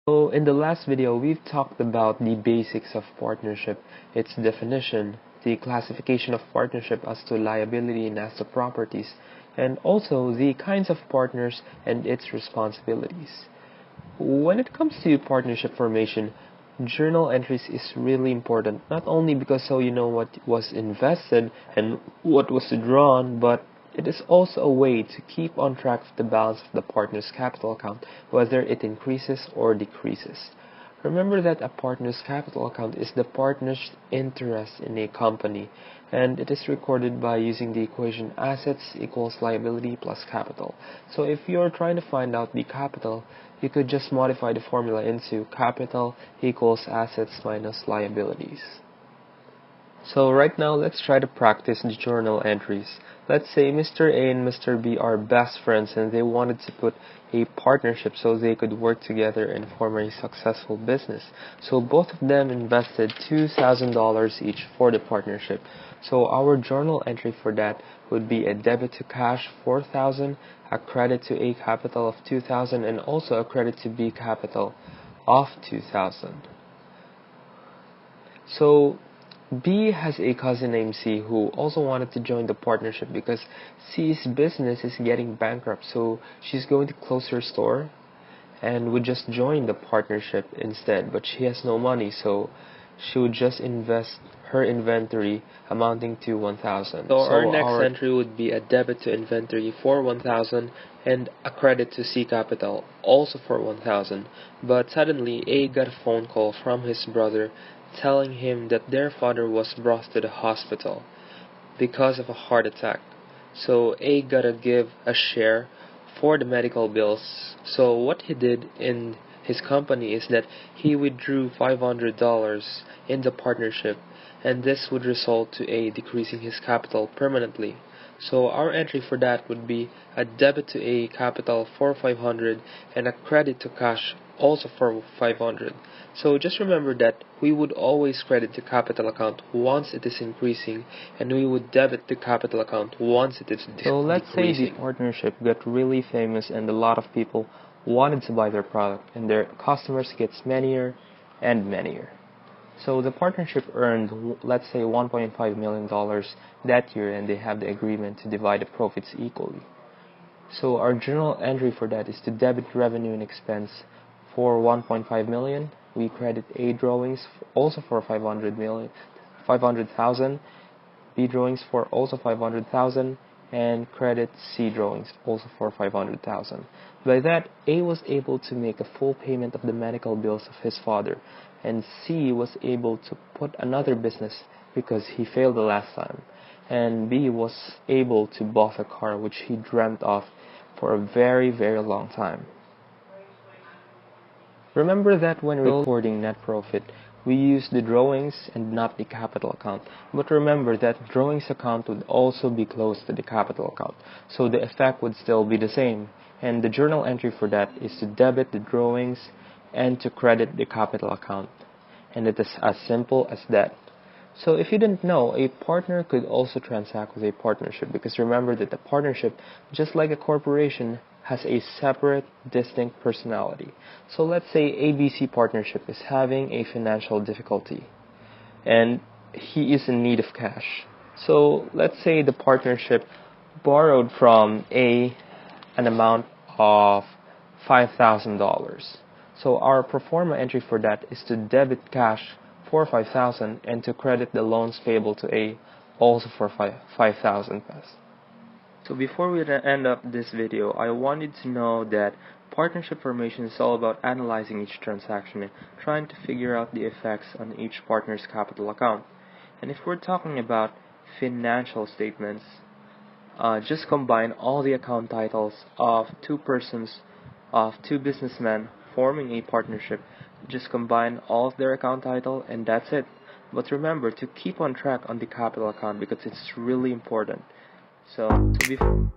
So in the last video, we've talked about the basics of partnership, its definition, the classification of partnership as to liability and as to properties, and also the kinds of partners and its responsibilities. When it comes to partnership formation, journal entries is really important, not only because so you know what was invested and what was drawn, but it is also a way to keep on track of the balance of the partner's capital account, whether it increases or decreases. Remember that a partner's capital account is the partner's interest in a company, and it is recorded by using the equation assets equals liability plus capital. So if you're trying to find out the capital, you could just modify the formula into capital equals assets minus liabilities. So right now, let's try to practice the journal entries. Let's say Mr. A and Mr. B are best friends and they wanted to put a partnership so they could work together and form a successful business. So both of them invested $2,000 each for the partnership. So our journal entry for that would be a debit to cash $4,000, a credit to A capital of $2,000, and also a credit to B capital of $2,000. So B has a cousin named C who also wanted to join the partnership because C's business is getting bankrupt, so she's going to close her store and would just join the partnership instead, but she has no money, so she would just invest her inventory amounting to $1,000. So our next entry would be a debit to inventory for $1,000 and a credit to C capital also for $1,000. But suddenly A got a phone call from his brother telling him that their father was brought to the hospital because of a heart attack. So A gotta give a share for the medical bills. So what he did in his company is that he withdrew $500 in the partnership, and this would result to A decreasing his capital permanently. So our entry for that would be a debit to A capital for $500 and a credit to cash also for $500. So just remember that we would always credit the capital account once it is increasing, and we would debit the capital account once it is decreasing. So let's say the partnership got really famous and a lot of people wanted to buy their product, and their customers gets manier and manier. So the partnership earned, let's say, $1.5 million that year, and they have the agreement to divide the profits equally. So our journal entry for that is to debit revenue and expense for $1.5 million. We credit A drawings also for $500,000, B drawings for also $500,000, and credit C drawings also for $500,000. By that, A was able to make a full payment of the medical bills of his father, and C was able to put another business because he failed the last time, and B was able to buy a car which he dreamt of for a very, very long time. Remember that when recording net profit, we use the drawings and not the capital account. But remember that drawings account would also be close to the capital account, so the effect would still be the same. And the journal entry for that is to debit the drawings and to credit the capital account. And it is as simple as that. So if you didn't know, a partner could also transact with a partnership, because remember that the partnership, just like a corporation, has a separate, distinct personality. So let's say ABC partnership is having a financial difficulty and he is in need of cash. So let's say the partnership borrowed from A an amount of $5,000. So our pro forma entry for that is to debit cash for $5,000 and to credit the loans payable to A also for $5,000. So before we end up this video, I wanted to know that partnership formation is all about analyzing each transaction and trying to figure out the effects on each partner's capital account. And if we're talking about financial statements, just combine all the account titles of two businessmen forming a partnership. Just combine all of their account title and that's it. But remember to keep on track on the capital account because it's really important. So before